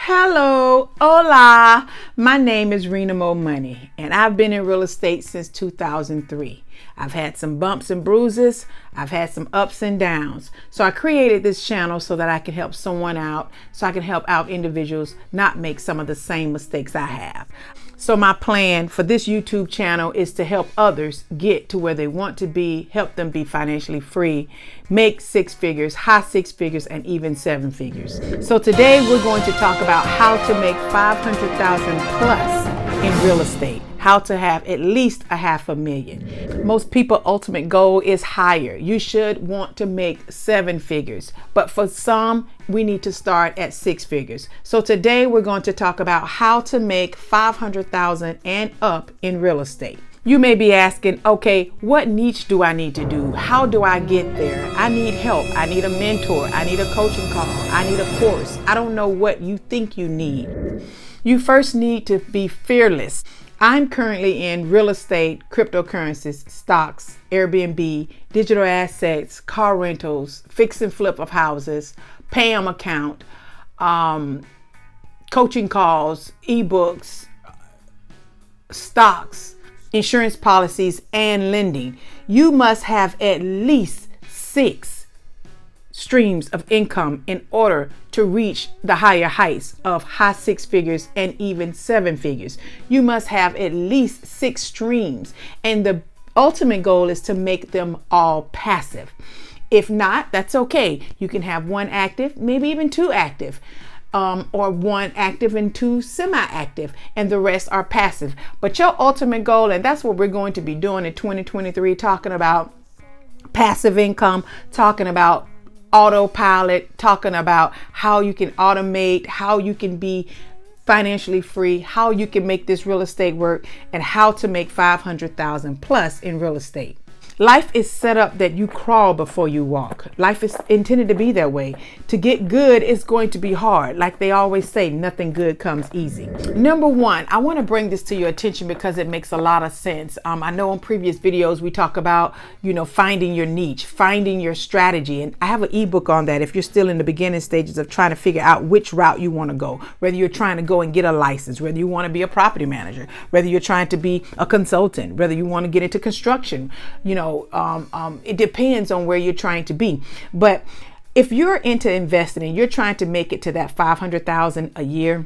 Hello, hola. My name is Rena MoMoney, and I've been in real estate since 2003. I've had some bumps and bruises. I've had some ups and downs. So I created this channel so that I can help someone out, so I can help out individuals not make some of the same mistakes I have. So my plan for this YouTube channel is to help others get to where they want to be, help them be financially free, make six figures, high six figures, and even seven figures. So today we're going to talk about how to make 500,000 plus in real estate, how to have at least $500,000. Most people's ultimate goal is higher. You should want to make seven figures, but for some, we need to start at six figures. So today we're going to talk about how to make 500,000 and up in real estate. You may be asking, okay, what niche do I need to do? How do I get there? I need help. I need a mentor. I need a coaching call. I need a course. I don't know what you think you need. You first need to be fearless. I'm currently in real estate, cryptocurrencies, stocks, Airbnb, digital assets, car rentals, fix and flip of houses, Pam account, coaching calls, ebooks, stocks, insurance policies, and lending. You must have at least 6 streams of income in order to reach the higher heights of high six figures and even seven figures. You must have at least 6 streams, and the ultimate goal is to make them all passive. If not, that's okay. You can have 1 active, maybe even 2 active, or 1 active and 2 semi-active, and the rest are passive. But your ultimate goal, and that's what we're going to be doing in 2023, talking about passive income, talking about autopilot, talking about how you can automate, how you can be financially free, how you can make this real estate work, and how to make 500,000 plus in real estate. Life is set up that you crawl before you walk. Life is intended to be that way. To get good is going to be hard. Like they always say, nothing good comes easy. Number 1, I want to bring this to your attention because it makes a lot of sense. I know in previous videos we talk about, finding your niche, finding your strategy. And I have an ebook on that if you're still in the beginning stages of trying to figure out which route you want to go. Whether you're trying to go and get a license, whether you want to be a property manager, whether you're trying to be a consultant, whether you want to get into construction, it depends on where you're trying to be. But if you're into investing and you're trying to make it to that 500,000 a year,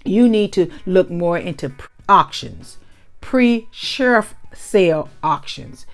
you need to look more into auctions, pre-sheriff sale auctions,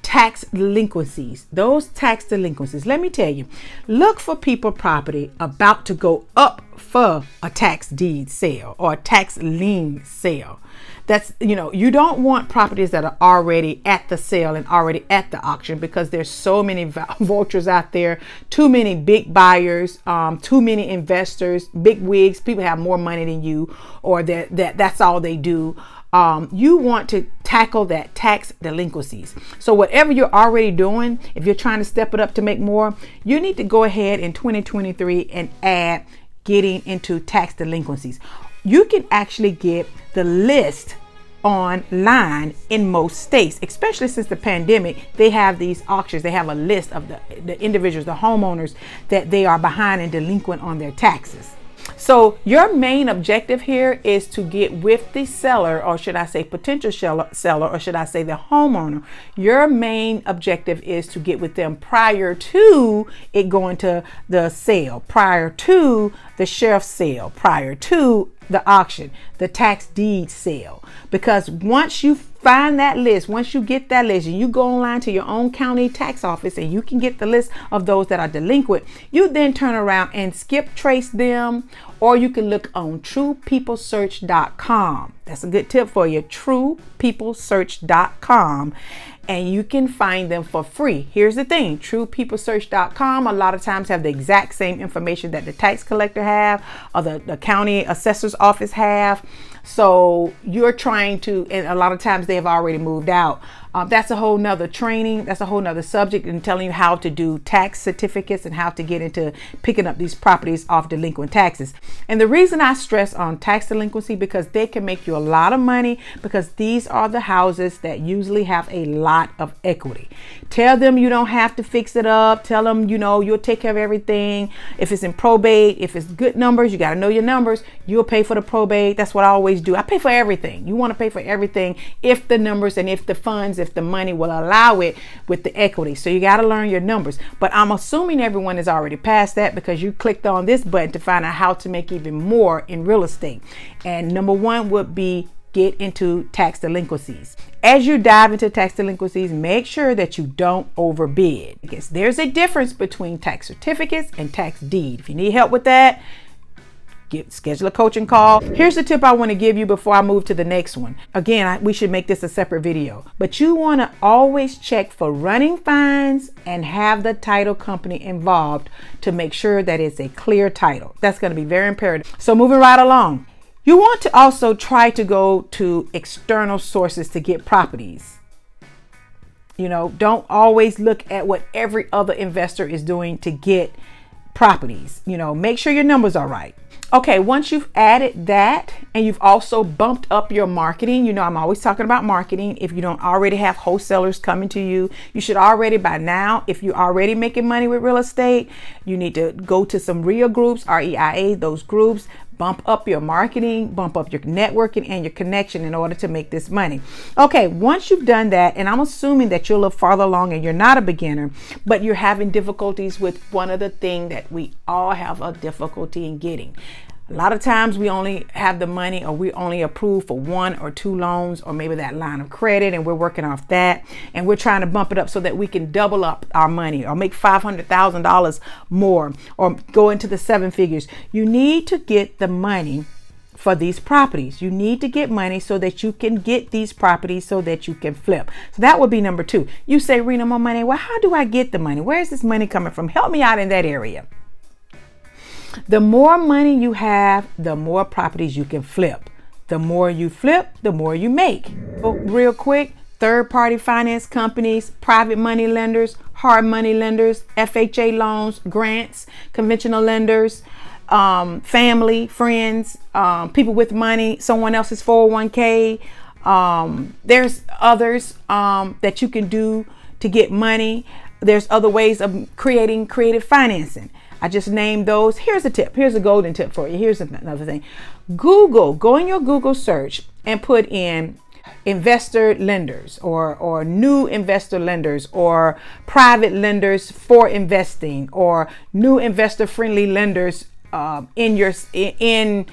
tax delinquencies. Those tax delinquencies, let me tell you, look for people property about to go up for a tax deed sale or a tax lien sale. That's, you don't want properties that are already at the sale and already at the auction, because there's so many vultures out there, too many big buyers, too many investors, big wigs, people have more money than you, or that's all they do. You want to tackle that tax delinquencies. So whatever you're already doing, if you're trying to step it up to make more, you need to go ahead in 2023 and add getting into tax delinquencies. You can actually get the list online in most states, especially since the pandemic. They have these auctions. They have a list of the individuals, the homeowners that they are behind and delinquent on their taxes. So your main objective here is to get with the seller, or should I say potential seller, or should I say the homeowner. Your main objective is to get with them prior to it going to the sale, prior to the sheriff's sale, prior to the auction, the tax deed sale. Because once you find that list, once you get that list and you go online to your own county tax office and you can get the list of those that are delinquent, you then turn around and skip trace them, or you can look on truepeoplesearch.com. That's a good tip for you, truepeoplesearch.com. And you can find them for free. Here's the thing, truepeoplesearch.com a lot of times have the exact same information that the tax collector have, or the county assessor's office have. So you're trying to, and a lot of times they have already moved out. That's a whole nother training. That's a whole nother subject, and telling you how to do tax certificates and how to get into picking up these properties off delinquent taxes. And the reason I stress on tax delinquency, because they can make you a lot of money, because these are the houses that usually have a lot of equity. Tell them you don't have to fix it up. Tell them, you'll take care of everything. If it's in probate, if it's good numbers, you got to know your numbers. You'll pay for the probate. That's what I always do. I pay for everything. You want to pay for everything if the numbers and if the funds, if the money will allow it with the equity. So you got to learn your numbers. But I'm assuming everyone is already past that, because you clicked on this button to find out how to make even more in real estate. And number one would be get into tax delinquencies. As you dive into tax delinquencies, make sure that you don't overbid, because there's a difference between tax certificates and tax deed. If you need help with that, schedule a coaching call. Here's the tip I want to give you before I move to the next one. Again, we should make this a separate video, but you want to always check for running fines and have the title company involved to make sure that it's a clear title. That's going to be very imperative. So moving right along, you want to also try to go to external sources to get properties. Don't always look at what every other investor is doing to get properties. Make sure your numbers are right. Okay, once you've added that and you've also bumped up your marketing, I'm always talking about marketing. If you don't already have wholesalers coming to you, you should already by now, if you're already making money with real estate, you need to go to some REIA groups, REIA, those groups, bump up your marketing, bump up your networking and your connection in order to make this money. Okay, once you've done that, and I'm assuming that you're a little farther along and you're not a beginner, but you're having difficulties with one of the things that we all have a difficulty in getting. A lot of times we only have the money, or we only approve for 1 or 2 loans, or maybe that line of credit, and we're working off that, and we're trying to bump it up so that we can double up our money or make $500,000 more or go into the 7 figures. You need to get the money for these properties. You need to get money so that you can get these properties so that you can flip. So that would be number 2. You say, Rena, MoMoney, well, how do I get the money? Where is this money coming from? Help me out in that area. The more money you have, the more properties you can flip. The more you flip, the more you make. So real quick, third-party finance companies, private money lenders, hard money lenders, FHA loans, grants, conventional lenders, family, friends, people with money, someone else's 401k. There's others that you can do to get money. There's other ways of creating creative financing. I just named those. Here's a tip. Here's a golden tip for you. Here's another thing. Go in your Google search and put in investor lenders or new investor lenders or private lenders for investing or new investor friendly lenders in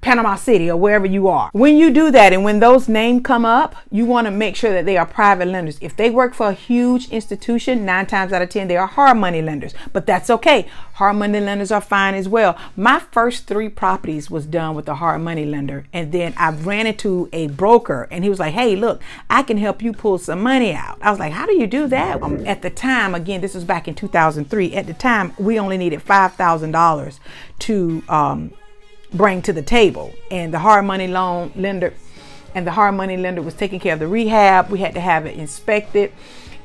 Panama City or wherever you are. When you do that and when those names come up, you want to make sure that they are private lenders. If they work for a huge institution, 9 times out of 10, they are hard money lenders, but that's okay. Hard money lenders are fine as well. My first 3 properties was done with a hard money lender. And then I ran into a broker and he was like, hey, look, I can help you pull some money out. I was like, how do you do that? At the time, again, this was back in 2003. At the time, we only needed $5,000 to, bring to the table, and the hard money loan lender was taking care of the rehab. We had to have it inspected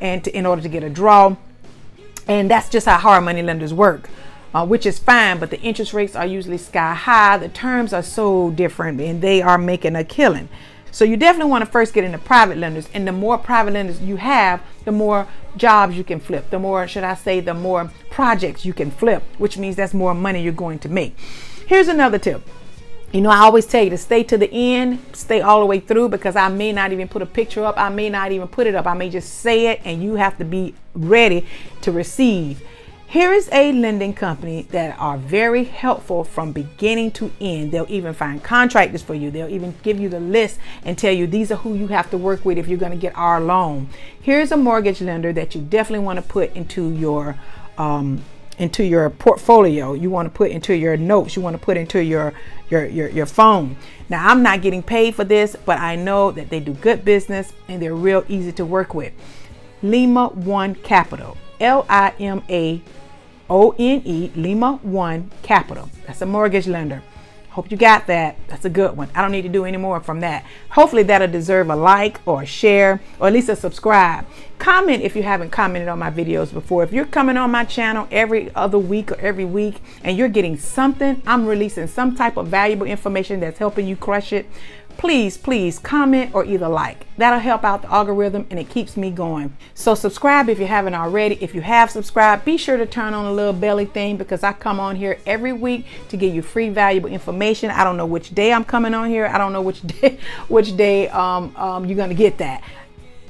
and in order to get a draw, and that's just how hard money lenders work, which is fine, but the interest rates are usually sky high. The terms are so different and they are making a killing. So you definitely want to first get into private lenders, and the more private lenders you have, the more jobs you can flip, the more projects you can flip, which means that's more money you're going to make. Here's another tip. I always tell you to stay to the end, stay all the way through, because I may not even put a picture up. I may not even put it up. I may just say it and you have to be ready to receive. Here is a lending company that are very helpful from beginning to end. They'll even find contractors for you. They'll even give you the list and tell you these are who you have to work with if you're going to get our loan. Here's a mortgage lender that you definitely want to put into your portfolio. You want to put into your notes. You want to put into your phone. Now, I'm not getting paid for this, but I know that they do good business and they're real easy to work with. Lima One Capital, LIMAONE, Lima One Capital. That's a mortgage lender. Hope you got that. That's a good one. I don't need to do any more from that. Hopefully that'll deserve a like or a share or at least a subscribe. Comment if you haven't commented on my videos before. If you're coming on my channel every other week or every week and you're getting something, I'm releasing some type of valuable information that's helping you crush it, please comment or either like. That'll help out the algorithm and it keeps me going. So subscribe if you haven't already. If you have subscribed, be sure to turn on the little belly thing because I come on here every week to give you free valuable information. I don't know which day I'm coming on here. I don't know which day you're gonna get that.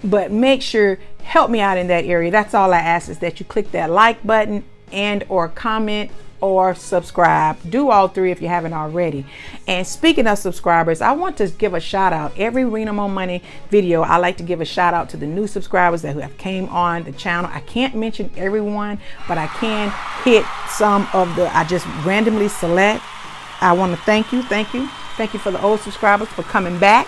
But make sure, help me out in that area. That's all I ask is that you click that like button and or comment or subscribe. Do all three if you haven't already. And speaking of subscribers, I want to give a shout out. Every Rena MoMoney video, I like to give a shout out to the new subscribers that have came on the channel. I can't mention everyone, but I can hit some of the, I just randomly select. I want to thank you for the old subscribers for coming back.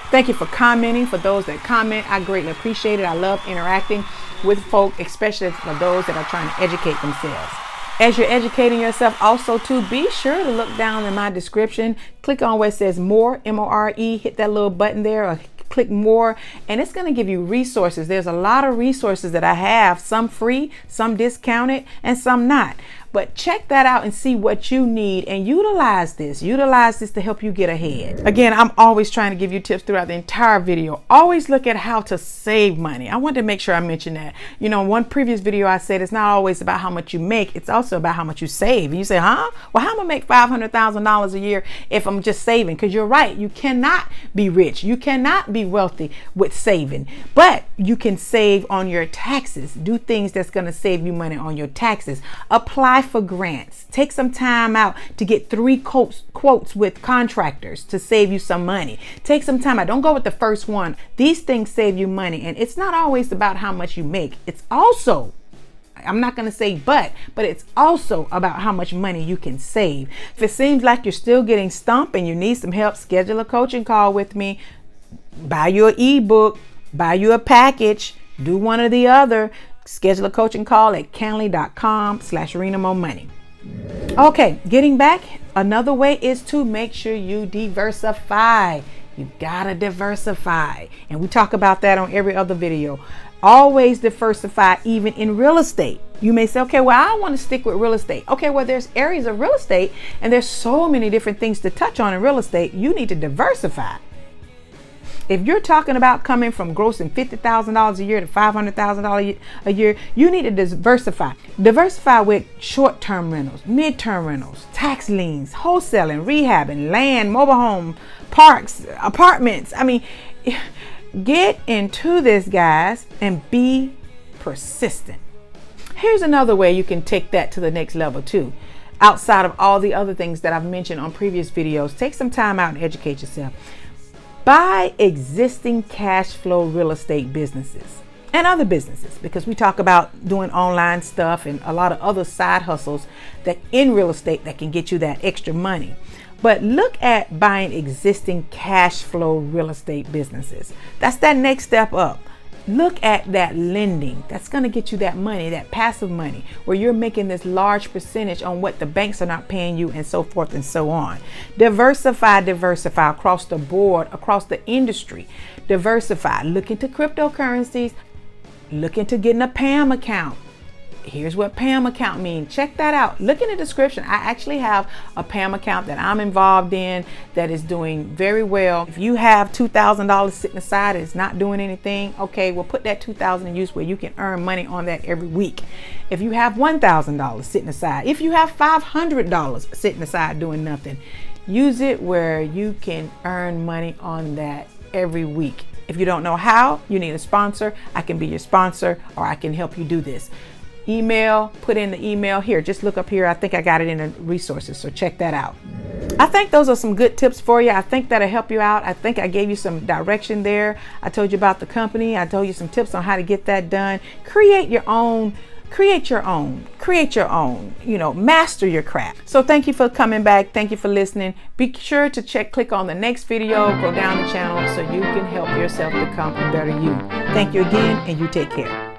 Thank you for commenting. For those that comment, I greatly appreciate it. I love interacting with folk, especially for those that are trying to educate themselves. As you're educating yourself also too, be sure to look down in my description. Click on where it says more, M-O-R-E, hit that little button there or click more and it's going to give you resources. There's a lot of resources that I have, some free, some discounted and some not. But check that out and see what you need and utilize this to help you get ahead. Again, I'm always trying to give you tips throughout the entire video. Always look at how to save money. I wanted to make sure I mentioned that. You know, in one previous video I said it's not always about how much you make, it's also about how much you save. And you say, huh? Well, how am I make $500,000 a year if I'm just saving? Because you're right, you cannot be rich. You cannot be wealthy with saving, but you can save on your taxes. Do things that's going to save you money on your taxes. Apply for grants. Take some time out to get 3 quotes with contractors to save you some money. Take some time out. Don't go with the first one. These things save you money, and it's not always about how much you make. It's also, I'm not going to say but it's also about how much money you can save. If it seems like you're still getting stumped and you need some help, schedule a coaching call with me. Buy you an ebook, buy you a package, do one or the other. Schedule a coaching call at Canly.com/RenaMoMoney. Okay, getting back, another way is to make sure you diversify. You gotta diversify. And we talk about that on every other video. Always diversify, even in real estate. You may say, okay, well, I want to stick with real estate. Okay, well, there's areas of real estate and there's so many different things to touch on in real estate. You need to diversify. If you're talking about coming from grossing $50,000 a year to $500,000 a year, you need to diversify. Diversify with short-term rentals, mid-term rentals, tax liens, wholesaling, rehabbing, land, mobile home, parks, apartments. I mean, get into this, guys, and be persistent. Here's another way you can take that to the next level too. Outside of all the other things that I've mentioned on previous videos, take some time out and educate yourself. Buy existing cash flow real estate businesses and other businesses, because we talk about doing online stuff and a lot of other side hustles that in real estate that can get you that extra money. But look at buying existing cash flow real estate businesses. That's that next step up. Look at that lending. That's going to get you that money, that passive money, where you're making this large percentage on what the banks are not paying you and so forth and so on. Diversify across the board, across the industry. Diversify. Look into cryptocurrencies. Look into getting a PAM account. Here's what PAM account means. Check that out. Look in the description. I actually have a PAM account that I'm involved in that is doing very well. If you have $2,000 sitting aside and it's not doing anything, okay, well, put that $2,000 in use where you can earn money on that every week. If you have $1,000 sitting aside, if you have $500 sitting aside doing nothing, use it where you can earn money on that every week. If you don't know how, you need a sponsor. I can be your sponsor, or I can help you do this. Email, put in the email here. Just look up here. I think I got it in the resources, so check that out. I think those are some good tips for you. I think that'll help you out. I think I gave you some direction there. I told you about the company. I told you some tips on how to get that done. Create your own, master your craft. So thank you for coming back. Thank you for listening. Be sure to click on the next video, go down the channel so you can help yourself become a better you. Thank you again, and you take care.